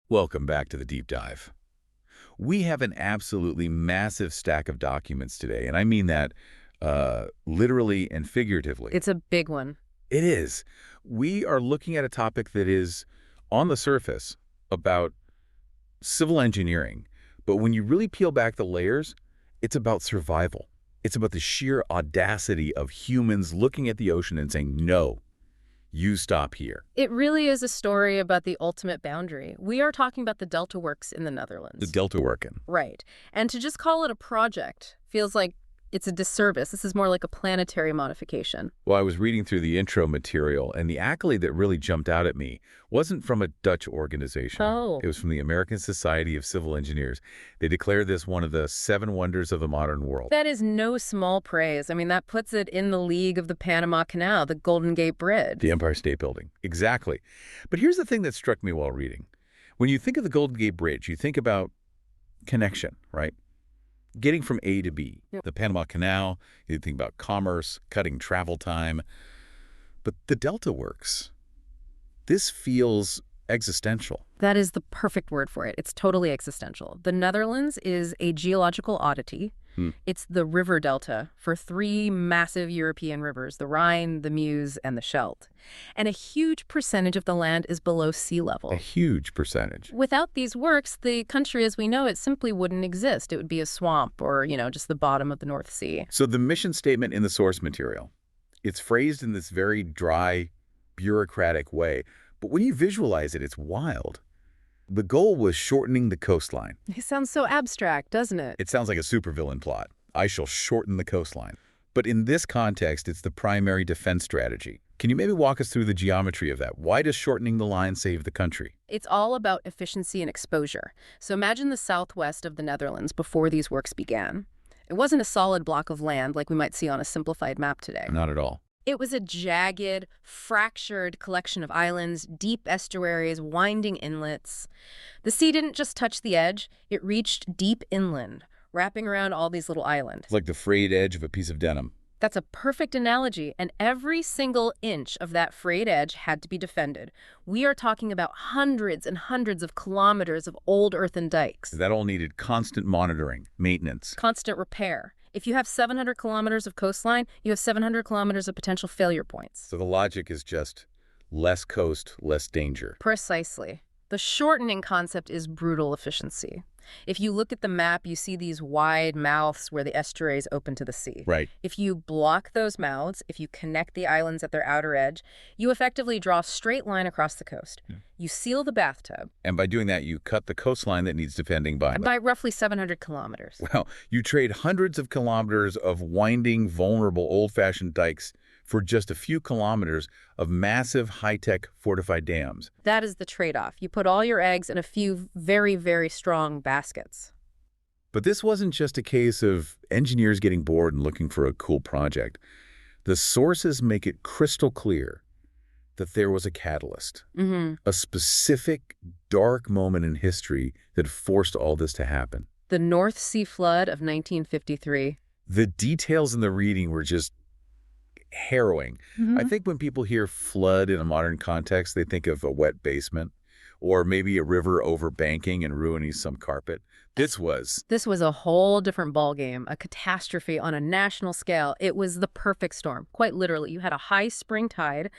Welcome back to the deep dive. We have an absolutely massive stack of documents today, and I mean that literally and figuratively. It's a big one. It is. We are looking at a topic that is, on the surface, about civil engineering. But when you really peel back the layers, it's about survival. It's about the sheer audacity of humans looking at the ocean and saying, no, you stop here. It really is a story about the ultimate boundary. We are talking about the Delta Works in the Netherlands. The Delta working. Right. And to just call it a project feels like it's a disservice. This is more like a planetary modification. Well, I was reading through the intro material, and the accolade that really jumped out at me wasn't from a Dutch organization. Oh. It was from the American Society of Civil Engineers. They declared this one of the 7 wonders of the modern world. That is no small praise. I mean, that puts it in the league of the Panama Canal, the Golden Gate Bridge. The Empire State Building. Exactly. But here's the thing that struck me while reading. When you think of the Golden Gate Bridge, you think about connection, right? Getting from A to B. Yep. The Panama Canal, you think about commerce, cutting travel time. But the Delta Works, this feels existential. That is the perfect word for it. It's totally existential. The Netherlands is a geological oddity. It's the river delta for 3 massive European rivers, the Rhine, the Meuse, and the Scheldt. And a huge percentage of the land is below sea level. A huge percentage. Without these works, the country as we know it simply wouldn't exist. It would be a swamp or, just the bottom of the North Sea. So the mission statement in the source material, it's phrased in this very dry, bureaucratic way. But when you visualize it, it's wild. The goal was shortening the coastline. It sounds so abstract, doesn't it? It sounds like a supervillain plot. I shall shorten the coastline. But in this context, it's the primary defense strategy. Can you maybe walk us through the geometry of that? Why does shortening the line save the country? It's all about efficiency and exposure. So imagine the southwest of the Netherlands before these works began. It wasn't a solid block of land like we might see on a simplified map today. Not at all. It was a jagged, fractured collection of islands, deep estuaries, winding inlets. The sea didn't just touch the edge, it reached deep inland, wrapping around all these little islands. It's like the frayed edge of a piece of denim. That's a perfect analogy, and every single inch of that frayed edge had to be defended. We are talking about hundreds and hundreds of kilometers of old earthen dikes. That all needed constant monitoring, maintenance. Constant repair. If you have 700 kilometers of coastline, you have 700 kilometers of potential failure points. So the logic is just less coast, less danger. Precisely. The shortening concept is brutal efficiency. If you look at the map, you see these wide mouths where the estuaries open to the sea. Right. If you block those mouths, if you connect the islands at their outer edge, you effectively draw a straight line across the coast. Yeah. You seal the bathtub. And by doing that, you cut the coastline that needs defending by roughly 700 kilometers. Well, you trade hundreds of kilometers of winding, vulnerable, old-fashioned dikes for just a few kilometers of massive, high-tech fortified dams. That is the trade-off. You put all your eggs in a few very, very strong baskets. But this wasn't just a case of engineers getting bored and looking for a cool project. The sources make it crystal clear that there was a catalyst, a specific dark moment in history that forced all this to happen. The North Sea flood of 1953. The details in the reading were just harrowing. I think when people hear flood in a modern context, they think of a wet basement or maybe a river overbanking and ruining some carpet. This was a whole different ballgame, a catastrophe on a national scale. It was the perfect storm. Quite literally, you had a high spring tide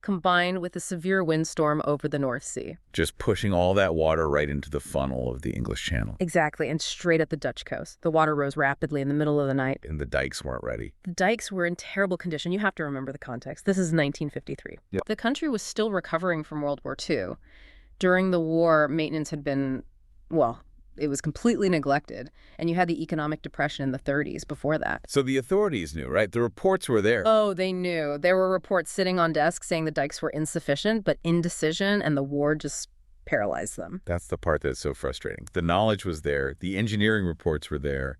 combined with a severe windstorm over the North Sea. Just pushing all that water right into the funnel of the English Channel. Exactly, and straight at the Dutch coast. The water rose rapidly in the middle of the night. And the dikes weren't ready. The dikes were in terrible condition. You have to remember the context. This is 1953. Yep. The country was still recovering from World War II. During the war, maintenance had been, it was completely neglected, and you had the economic depression in the 30s before that. So the authorities knew, right? The reports were there. Oh, they knew. There were reports sitting on desks saying the dikes were insufficient, but indecision and the war just paralyzed them. That's the part that's so frustrating. The knowledge was there, the engineering reports were there,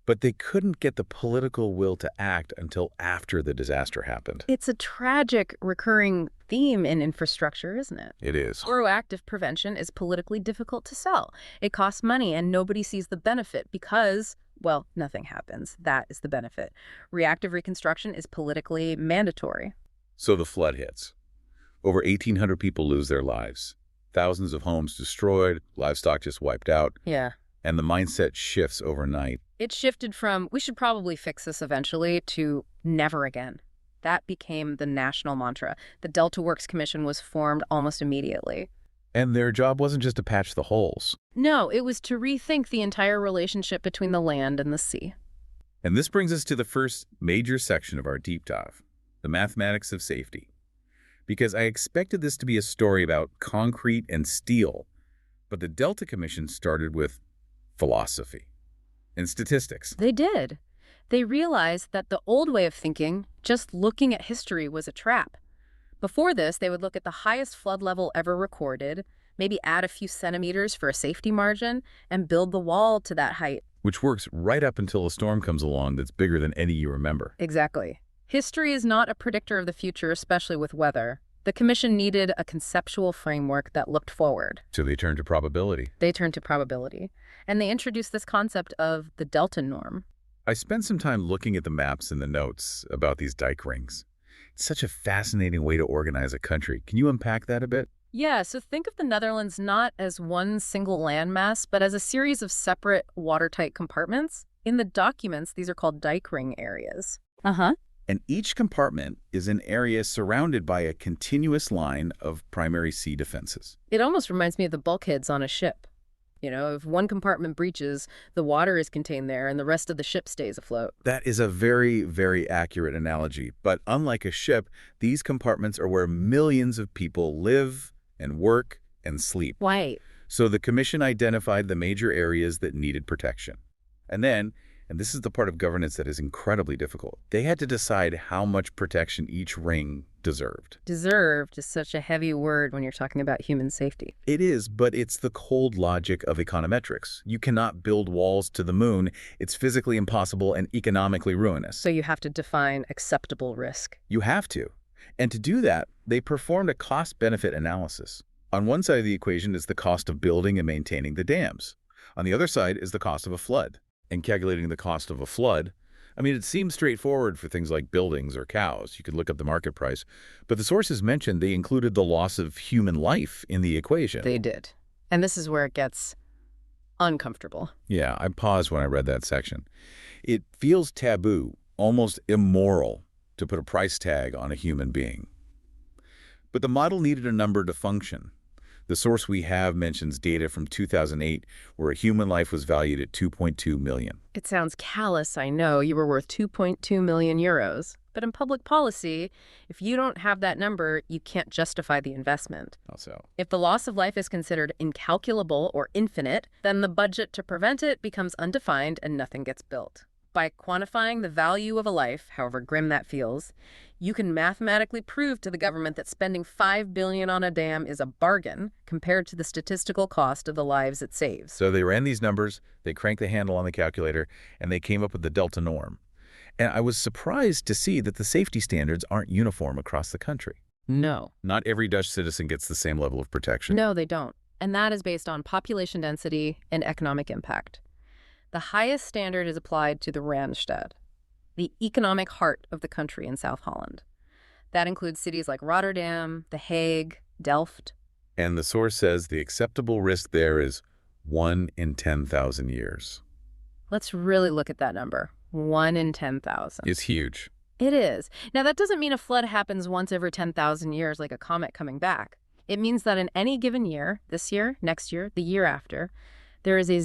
but they couldn't get the political will to act until after the disaster happened. It's a tragic recurring theme in infrastructure, isn't it? It is. Proactive prevention is politically difficult to sell. It costs money and nobody sees the benefit because, nothing happens. That is the benefit. Reactive reconstruction is politically mandatory. So the flood hits. Over 1,800 people lose their lives. Thousands of homes destroyed, livestock just wiped out, Yeah. and the mindset shifts overnight. It shifted from, we should probably fix this eventually, to never again. That became the national mantra. The Delta Works Commission was formed almost immediately. And their job wasn't just to patch the holes. No, it was to rethink the entire relationship between the land and the sea. And this brings us to the first major section of our deep dive, the mathematics of safety. Because I expected this to be a story about concrete and steel, but the Delta Commission started with philosophy and statistics. They did. They realized that the old way of thinking, just looking at history, was a trap. Before this, they would look at the highest flood level ever recorded, maybe add a few centimeters for a safety margin, and build the wall to that height. Which works right up until a storm comes along that's bigger than any you remember. Exactly. History is not a predictor of the future, especially with weather. The Commission needed a conceptual framework that looked forward. So they turned to probability. They turned to probability. And they introduced this concept of the delta norm. I spent some time looking at the maps and the notes about these dike rings. It's such a fascinating way to organize a country. Can you unpack that a bit? Yeah, so think of the Netherlands not as one single landmass, but as a series of separate watertight compartments. In the documents, these are called dike ring areas. Uh-huh. And each compartment is an area surrounded by a continuous line of primary sea defenses. It almost reminds me of the bulkheads on a ship. You know, if one compartment breaches, the water is contained there and the rest of the ship stays afloat. That is a very, very accurate analogy. But unlike a ship, these compartments are where millions of people live and work and sleep. Right. So the Commission identified the major areas that needed protection. And then, and this is the part of governance that is incredibly difficult, they had to decide how much protection each ring deserved. Deserved is such a heavy word when you're talking about human safety. It is, but it's the cold logic of econometrics. You cannot build walls to the moon. It's physically impossible and economically ruinous. So you have to define acceptable risk. You have to. And to do that, they performed a cost-benefit analysis. On one side of the equation is the cost of building and maintaining the dams. On the other side is the cost of a flood. And calculating the cost of a flood, I mean, it seems straightforward for things like buildings or cows. You could look up the market price. But the sources mentioned they included the loss of human life in the equation. They did. And this is where it gets uncomfortable. Yeah, I paused when I read that section. It feels taboo, almost immoral, to put a price tag on a human being. But the model needed a number to function. The source we have mentions data from 2008 where a human life was valued at 2.2 million. It sounds callous, I know. You were worth 2.2 million euros. But in public policy, if you don't have that number, you can't justify the investment. Also, If the loss of life is considered incalculable or infinite, then the budget to prevent it becomes undefined and nothing gets built. By quantifying the value of a life, however grim that feels, you can mathematically prove to the government that spending $5 billion on a dam is a bargain compared to the statistical cost of the lives it saves. so they ran these numbers, they cranked the handle on the calculator, and they came up with the delta norm. And I was surprised to see that the safety standards aren't uniform across the country. No. Not every Dutch citizen gets the same level of protection. No, they don't. And that is based on population density and economic impact. The highest standard is applied to the Randstad, the economic heart of the country in South Holland. That includes cities like Rotterdam, The Hague, Delft. And the source says the acceptable risk there is 1 in 10,000 years. Let's really look at that number. 1 in 10,000. It's huge. It is. Now, that doesn't mean a flood happens once every 10,000 years like a comet coming back. It means that in any given year, this year, next year, the year after, there is a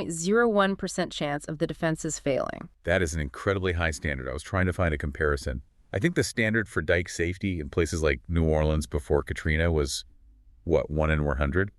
0.01% chance of the defenses failing. That is an incredibly high standard. I was trying to find a comparison. I think the standard for dike safety in places like New Orleans before Katrina was, what, 1 in 100?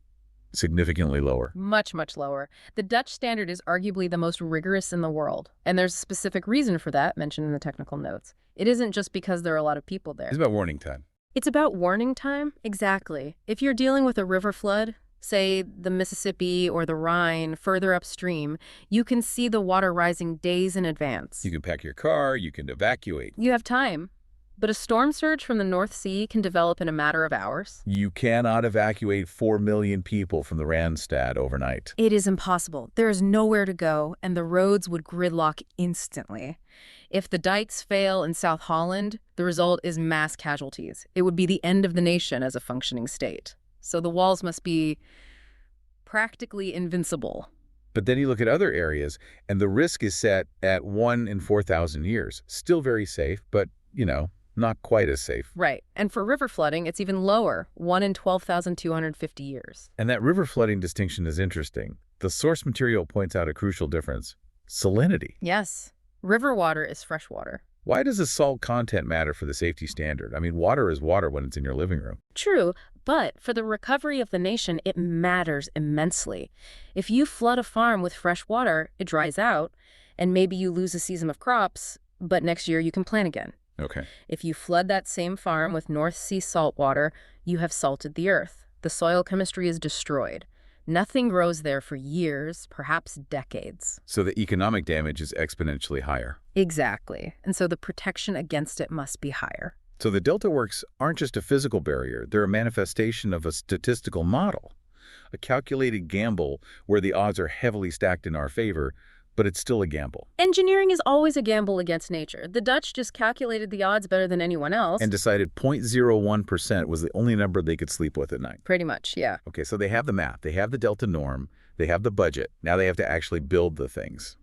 Significantly lower. Much, much lower. The Dutch standard is arguably the most rigorous in the world. And there's a specific reason for that, mentioned in the technical notes. It isn't just because there are a lot of people there. It's about warning time. It's about warning time? Exactly. If you're dealing with a river flood, say the Mississippi or the Rhine further upstream, you can see the water rising days in advance. You can pack your car, you can evacuate. You have time. But a storm surge from the North Sea can develop in a matter of hours. You cannot evacuate 4 million people from the Randstad overnight. It is impossible. There is nowhere to go, and the roads would gridlock instantly. If the dikes fail in South Holland, the result is mass casualties. It would be the end of the nation as a functioning state. So the walls must be practically invincible. But then you look at other areas, and the risk is set at 1 in 4,000 years. Still very safe, but, not quite as safe. Right. And for river flooding, it's even lower, 1 in 12,250 years. And that river flooding distinction is interesting. The source material points out a crucial difference: salinity. Yes. River water is fresh water. Why does the salt content matter for the safety standard? I mean, water is water when it's in your living room. True, but for the recovery of the nation, it matters immensely. If you flood a farm with fresh water, it dries out, and maybe you lose a season of crops, but next year you can plant again. Okay. If you flood that same farm with North Sea salt water, you have salted the earth. The soil chemistry is destroyed. Nothing grows there for years, perhaps decades. So the economic damage is exponentially higher. Exactly. And so the protection against it must be higher. So the delta works aren't just a physical barrier, they're a manifestation of a statistical model. A calculated gamble where the odds are heavily stacked in our favor, but it's still a gamble. Engineering is always a gamble against nature. The Dutch just calculated the odds better than anyone else. And decided 0.01% was the only number they could sleep with at night. Pretty much, yeah. Okay, so they have the math, they have the delta norm, they have the budget. Now they have to actually build the things.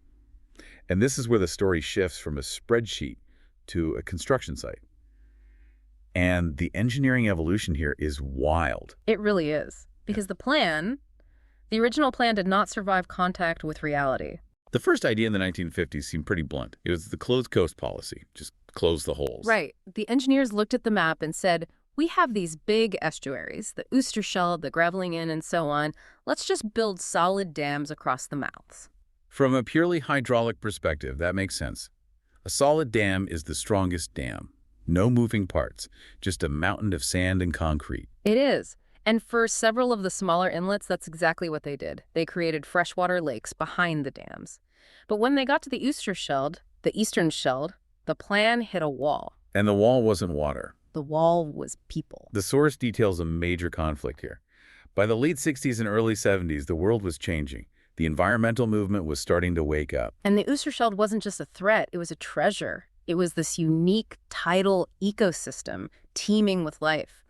And this is where the story shifts from a spreadsheet to a construction site. And the engineering evolution here is wild. It really is. Because the original plan did not survive contact with reality. The first idea in the 1950s seemed pretty blunt. It was the closed coast policy. Just close the holes. Right. The engineers looked at the map and said, we have these big estuaries, the Oosterschelde, the Gravelingen, and so on. Let's just build solid dams across the mouths. From a purely hydraulic perspective, that makes sense. A solid dam is the strongest dam. No moving parts, just a mountain of sand and concrete. It is. And for several of the smaller inlets, that's exactly what they did. They created freshwater lakes behind the dams. But when they got to the Oosterschelde, the Eastern Schelde, the plan hit a wall. And the wall wasn't water. The wall was people. The source details a major conflict here. By the late 60s and early 70s, the world was changing. The environmental movement was starting to wake up. And the Oosterschelde wasn't just a threat, it was a treasure. It was this unique tidal ecosystem teeming with life.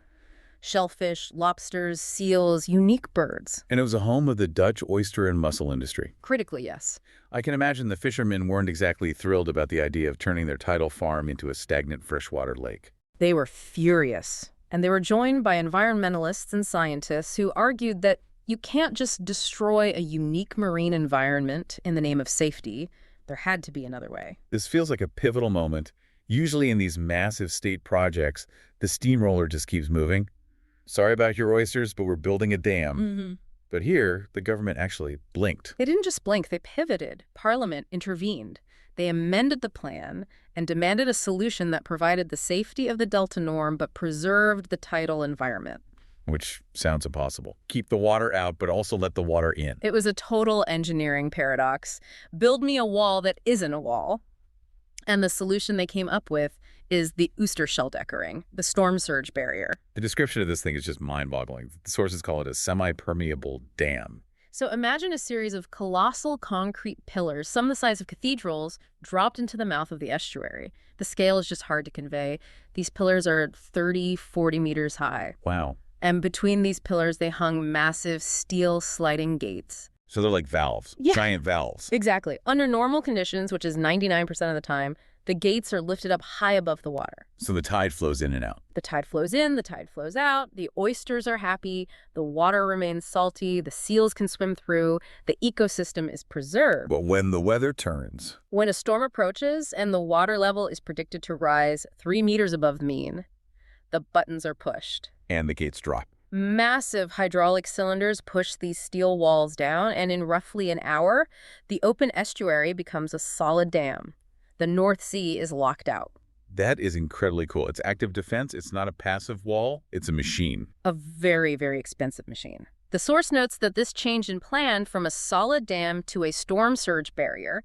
Shellfish, lobsters, seals, unique birds. And it was a home of the Dutch oyster and mussel industry. Critically, yes. I can imagine the fishermen weren't exactly thrilled about the idea of turning their tidal farm into a stagnant freshwater lake. They were furious. And they were joined by environmentalists and scientists who argued that you can't just destroy a unique marine environment in the name of safety. There had to be another way. This feels like a pivotal moment. Usually in these massive state projects, the steamroller just keeps moving. Sorry about your oysters, but we're building a dam. But here, the government actually blinked. They didn't just blink, they pivoted. Parliament intervened. They amended the plan and demanded a solution that provided the safety of the delta norm but preserved the tidal environment. Which sounds impossible. Keep the water out, but also let the water in. It was a total engineering paradox. Build me a wall that isn't a wall. And the solution they came up with is the Oosterscheldekering, the storm surge barrier. The description of this thing is just mind-boggling. The sources call it a semi-permeable dam. So imagine a series of colossal concrete pillars, some the size of cathedrals, dropped into the mouth of the estuary. The scale is just hard to convey. These pillars are 30, 40 meters high. Wow. And between these pillars, they hung massive steel sliding gates. So they're like valves, giant valves. Exactly. Under normal conditions, which is 99% of the time, the gates are lifted up high above the water. So the tide flows in and out. The tide flows in, the tide flows out, the oysters are happy, the water remains salty, the seals can swim through, the ecosystem is preserved. But when the weather turns, when a storm approaches and the water level is predicted to rise 3 meters above the mean, the buttons are pushed. And the gates drop. Massive hydraulic cylinders push these steel walls down, and in roughly an hour, the open estuary becomes a solid dam. The North Sea is locked out. That is incredibly cool. It's active defense. It's not a passive wall. It's a machine. A very, very expensive machine. The source notes that this change in plan from a solid dam to a storm surge barrier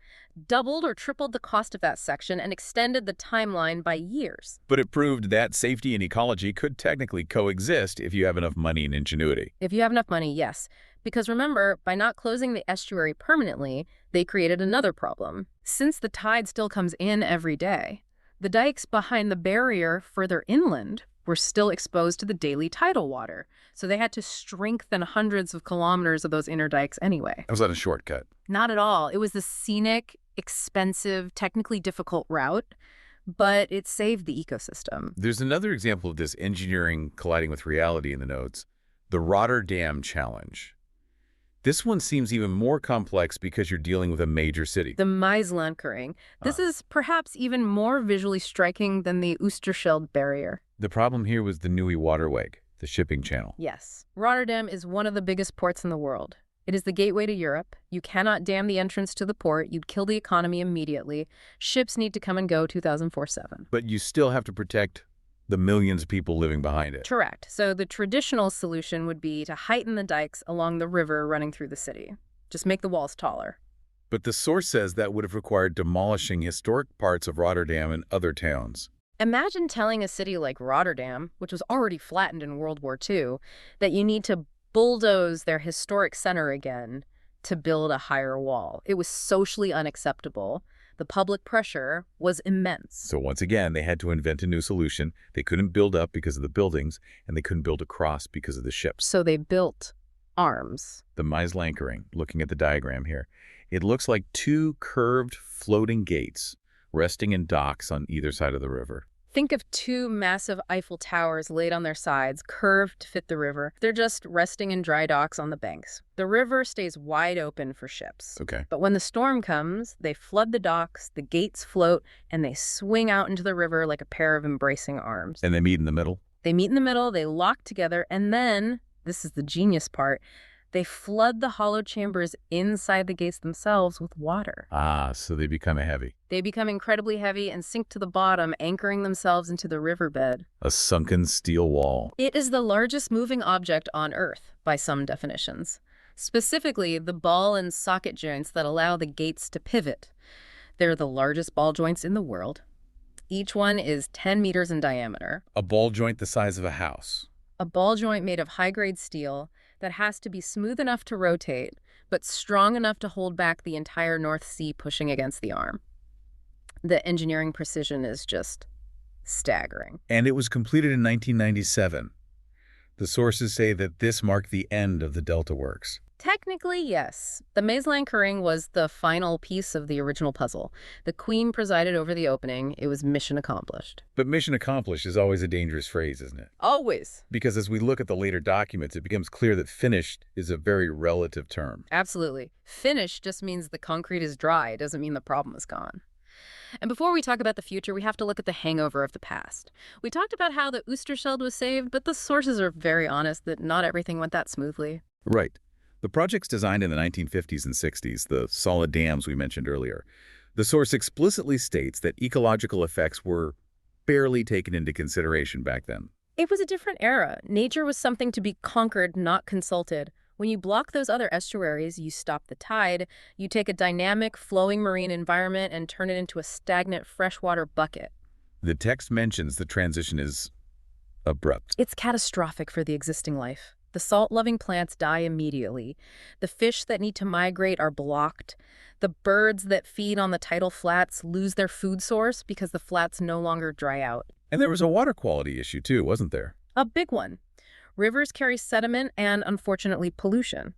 doubled or tripled the cost of that section and extended the timeline by years. But it proved that safety and ecology could technically coexist if you have enough money and ingenuity. If you have enough money, yes. Because remember, by not closing the estuary permanently, they created another problem. Since the tide still comes in every day, the dikes behind the barrier further inland were still exposed to the daily tidal water, so they had to strengthen hundreds of kilometers of those inner dikes anyway. Was that a shortcut? Not at all. It was the scenic, expensive, technically difficult route, but it saved the ecosystem. There's another example of this engineering colliding with reality in the notes, the Rotterdam Challenge. This one seems even more complex because you're dealing with a major city. The Maaslankering. This is perhaps even more visually striking than the Oosterschelde barrier. The problem here was the Nieuwe Waterweg, the shipping channel. Yes. Rotterdam is one of the biggest ports in the world. It is the gateway to Europe. You cannot dam the entrance to the port. You'd kill the economy immediately. Ships need to come and go 2004/7. But you still have to protect the millions of people living behind it. Correct. So the traditional solution would be to heighten the dikes along the river running through the city. Just make the walls taller. But the source says that would have required demolishing historic parts of Rotterdam and other towns. Imagine telling a city like Rotterdam, which was already flattened in World War II, that you need to bulldoze their historic center again to build a higher wall. It was socially unacceptable. The public pressure was immense. So once again, they had to invent a new solution. They couldn't build up because of the buildings, and they couldn't build across because of the ships. So they built arms. The Maaslankering, looking at the diagram here, it looks like two curved floating gates resting in docks on either side of the river. Think of two massive Eiffel Towers laid on their sides, curved to fit the river. They're just resting in dry docks on the banks. The river stays wide open for ships. Okay. But when the storm comes, they flood the docks, the gates float, and they swing out into the river like a pair of embracing arms. And they meet in the middle? They meet in the middle, they lock together, and then, this is the genius part, they flood the hollow chambers inside the gates themselves with water. Ah, so they become heavy. They become incredibly heavy and sink to the bottom, anchoring themselves into the riverbed. A sunken steel wall. It is the largest moving object on Earth, by some definitions. Specifically, the ball and socket joints that allow the gates to pivot. They're the largest ball joints in the world. Each one is 10 meters in diameter. A ball joint the size of a house. A ball joint made of high-grade steel that has to be smooth enough to rotate, but strong enough to hold back the entire North Sea pushing against the arm. The engineering precision is just staggering. And it was completed in 1997. The sources say that this marked the end of the Delta Works. Technically, yes. The Maaslankering was the final piece of the original puzzle. The Queen presided over the opening. It was mission accomplished. But mission accomplished is always a dangerous phrase, isn't it? Always. Because as we look at the later documents, it becomes clear that finished is a very relative term. Absolutely. Finished just means the concrete is dry. It doesn't mean the problem is gone. And before we talk about the future, we have to look at the hangover of the past. We talked about how the Oosterschelde was saved, but the sources are very honest that not everything went that smoothly. Right. The projects designed in the 1950s and 60s, the solid dams we mentioned earlier, the source explicitly states that ecological effects were barely taken into consideration back then. It was a different era. Nature was something to be conquered, not consulted. When you block those other estuaries, you stop the tide, you take a dynamic, flowing marine environment and turn it into a stagnant freshwater bucket. The text mentions the transition is abrupt. It's catastrophic for the existing life. The salt-loving plants die immediately. The fish that need to migrate are blocked. The birds that feed on the tidal flats lose their food source because the flats no longer dry out. And there was a water quality issue too, wasn't there? A big one. Rivers carry sediment and, unfortunately, pollution.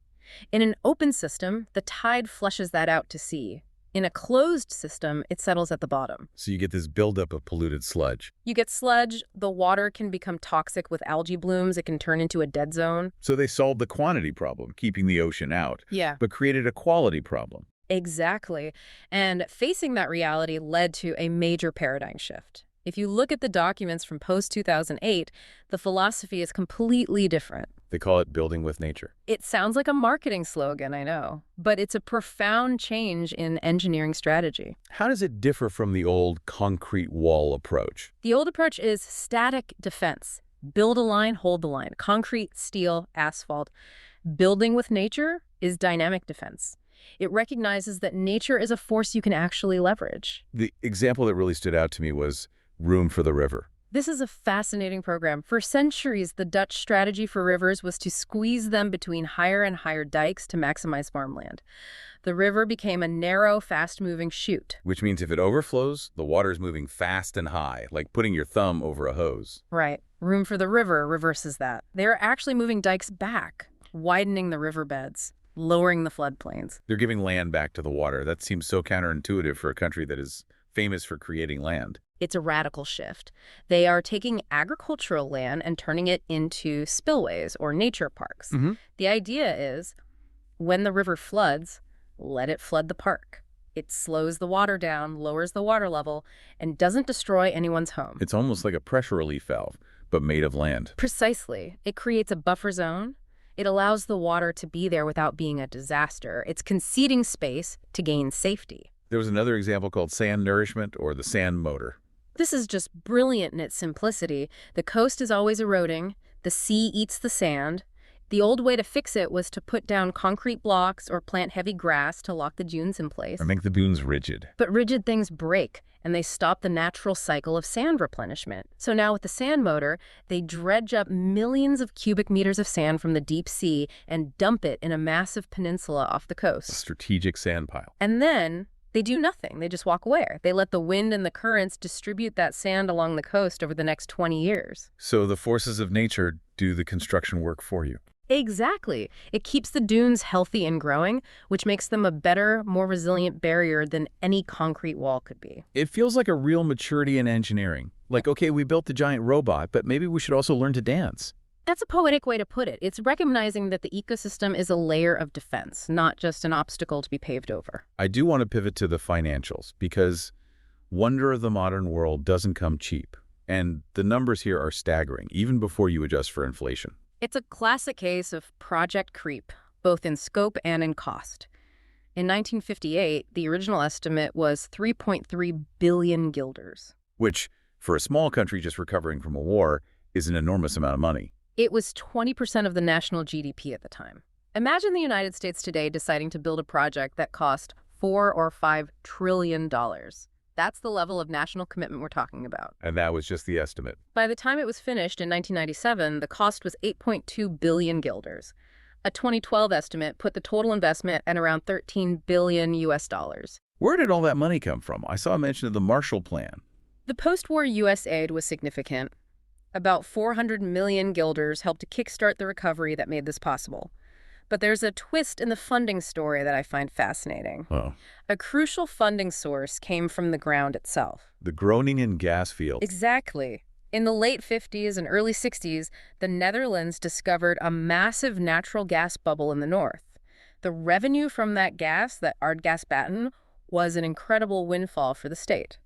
In an open system, the tide flushes that out to sea. In a closed system, it settles at the bottom. So you get this buildup of polluted sludge. You get sludge, the water can become toxic with algae blooms, it can turn into a dead zone. So they solved the quantity problem, keeping the ocean out, Yeah. but created a quality problem. Exactly. And facing that reality led to a major paradigm shift. If you look at the documents from post-2008, the philosophy is completely different. They call it building with nature. It sounds like a marketing slogan, I know, but it's a profound change in engineering strategy. How does it differ from the old concrete wall approach? The old approach is static defense. Build a line, hold the line. Concrete, steel, asphalt. Building with nature is dynamic defense. It recognizes that nature is a force you can actually leverage. The example that really stood out to me was room for the river. This is a fascinating program. For centuries, the Dutch strategy for rivers was to squeeze them between higher and higher dikes to maximize farmland. The river became a narrow, fast-moving chute. Which means if it overflows, the water is moving fast and high, like putting your thumb over a hose. Right. Room for the river reverses that. They're actually moving dikes back, widening the riverbeds, lowering the floodplains. They're giving land back to the water. That seems so counterintuitive for a country that is famous for creating land. It's a radical shift. They are taking agricultural land and turning it into spillways or nature parks. The idea is, when the river floods, let it flood the park. It slows the water down, lowers the water level, and doesn't destroy anyone's home. It's almost like a pressure relief valve, but made of land. Precisely. It creates a buffer zone. It allows the water to be there without being a disaster. It's conceding space to gain safety. There was another example called sand nourishment or the sand motor. This is just brilliant in its simplicity. The coast is always eroding. The sea eats the sand. The old way to fix it was to put down concrete blocks or plant heavy grass to lock the dunes in place. Or make the dunes rigid. But rigid things break, and they stop the natural cycle of sand replenishment. So now with the sand motor, they dredge up millions of cubic meters of sand from the deep sea and dump it in a massive peninsula off the coast. A strategic sand pile. And then they do nothing. They just walk away. They let the wind and the currents distribute that sand along the coast over the next 20 years. So the forces of nature do the construction work for you. Exactly. It keeps the dunes healthy and growing, which makes them a better, more resilient barrier than any concrete wall could be. It feels like a real maturity in engineering. Like, okay, we built the giant robot, but maybe we should also learn to dance. That's a poetic way to put it. It's recognizing that the ecosystem is a layer of defense, not just an obstacle to be paved over. I do want to pivot to the financials because wonder of the modern world doesn't come cheap. And the numbers here are staggering, even before you adjust for inflation. It's a classic case of project creep, both in scope and in cost. In 1958, the original estimate was 3.3 billion guilders. Which, for a small country just recovering from a war, is an enormous amount of money. It was 20% of the national GDP at the time. Imagine the United States today deciding to build a project that cost $4 or $5 trillion. That's the level of national commitment we're talking about. And that was just the estimate. By the time it was finished in 1997, the cost was 8.2 billion guilders. A 2012 estimate put the total investment at around 13 billion US dollars. Where did all that money come from? I saw a mention of the Marshall Plan. The post-war U.S. aid was significant. About 400 million guilders helped to kickstart the recovery that made this possible. But there's a twist in the funding story that I find fascinating. Oh. A crucial funding source came from the ground itself. The Groningen gas field. Exactly. In the late 50s and early 60s, the Netherlands discovered a massive natural gas bubble in the north. The revenue from that gas, that aardgasbatten, was an incredible windfall for the state.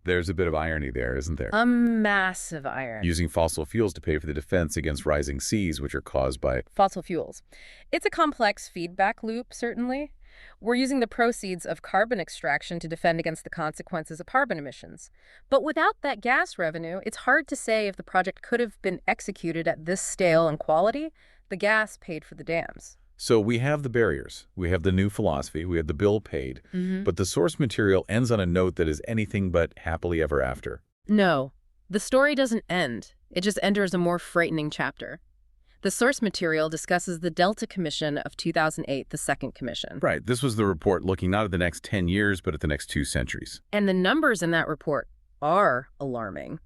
There's a bit of irony there, isn't there? A massive irony. Using fossil fuels to pay for the defense against rising seas, which are caused by Fossil fuels. It's a complex feedback loop, certainly. We're using the proceeds of carbon extraction to defend against the consequences of carbon emissions. But without that gas revenue, it's hard to say if the project could have been executed at this scale and quality. The gas paid for the dams. So we have the barriers, we have the new philosophy, we have the bill paid, but the source material ends on a note that is anything but happily ever after. No, the story doesn't end. It just enters a more frightening chapter. The source material discusses the Delta Commission of 2008, the second commission. Right, this was the report looking not at the next 10 years, but at the next 2 centuries. And the numbers in that report are alarming.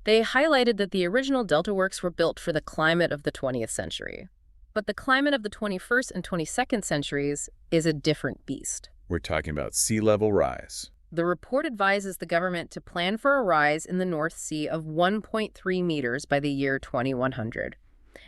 They highlighted that the original Delta works were built for the climate of the 20th century. But the climate of the 21st and 22nd centuries is a different beast. We're talking about sea level rise. The report advises the government to plan for a rise in the North Sea of 1.3 meters by the year 2100.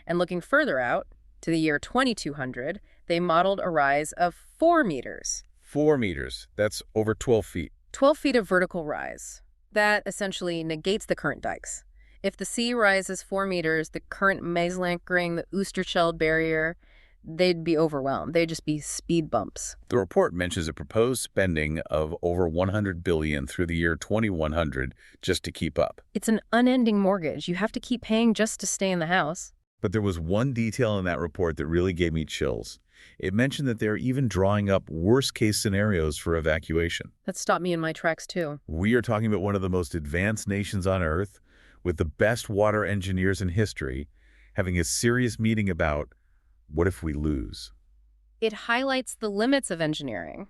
And looking further out, to the year 2200, they modeled a rise of 4 meters. 4 meters. That's over 12 feet. 12 feet of vertical rise. That essentially negates the current dikes. If the sea rises 4 meters, the current Maaslakering, the Oosterschelde barrier, they'd be overwhelmed. They'd just be speed bumps. The report mentions a proposed spending of over $100 billion through the year 2100 just to keep up. It's an unending mortgage. You have to keep paying just to stay in the house. But there was one detail in that report that really gave me chills. It mentioned that they're even drawing up worst-case scenarios for evacuation. That stopped me in my tracks, too. We are talking about one of the most advanced nations on Earth, with the best water engineers in history, having a serious meeting about what if we lose? It highlights the limits of engineering.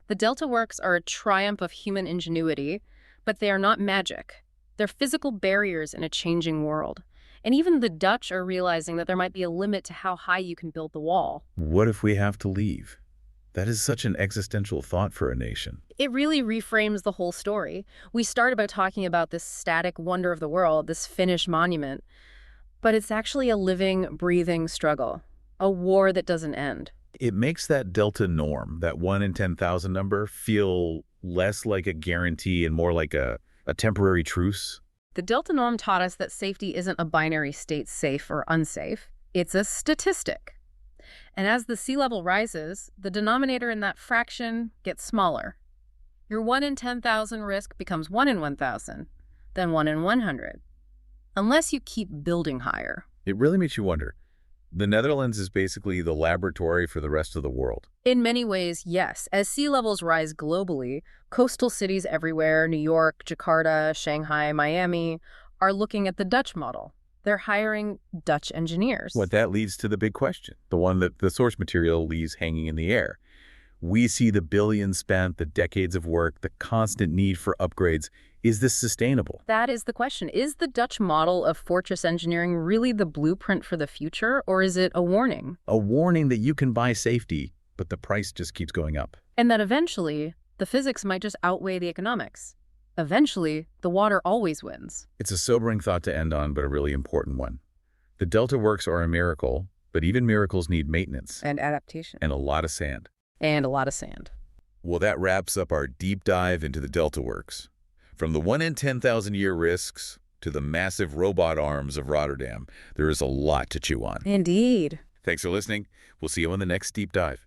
The Delta works are a triumph of human ingenuity, but they are not magic. They're physical barriers in a changing world. And even the Dutch are realizing that there might be a limit to how high you can build the wall. What if we have to leave? That is such an existential thought for a nation. It really reframes the whole story. We started by talking about this static wonder of the world, this Finnish monument, but it's actually a living, breathing struggle, a war that doesn't end. It makes that delta norm, that 1 in 10,000 number, feel less like a guarantee and more like a temporary truce. The Delta norm taught us that safety isn't a binary state, safe or unsafe. It's a statistic. And as the sea level rises, the denominator in that fraction gets smaller. Your 1 in 10,000 risk becomes 1 in 1,000, then 1 in 100. Unless you keep building higher. It really makes you wonder. The Netherlands is basically the laboratory for the rest of the world. In many ways, yes. As sea levels rise globally, coastal cities everywhere, New York, Jakarta, Shanghai, Miami, are looking at the Dutch model. They're hiring Dutch engineers. What that leads to the big question, the one that the source material leaves hanging in the air. We see the billions spent, the decades of work, the constant need for upgrades. Is this sustainable? That is the question. Is the Dutch model of fortress engineering really the blueprint for the future, or is it a warning? A warning that you can buy safety, but the price just keeps going up. And that eventually, the physics might just outweigh the economics. Eventually, the water always wins. It's a sobering thought to end on, but a really important one. The Delta works are a miracle, but even miracles need maintenance. And adaptation. And a lot of sand. And a lot of sand. Well, that wraps up our deep dive into the Delta works. From the 1 in 10,000 year risks to the massive robot arms of Rotterdam, there is a lot to chew on. Indeed. Thanks for listening. We'll see you on the next deep dive.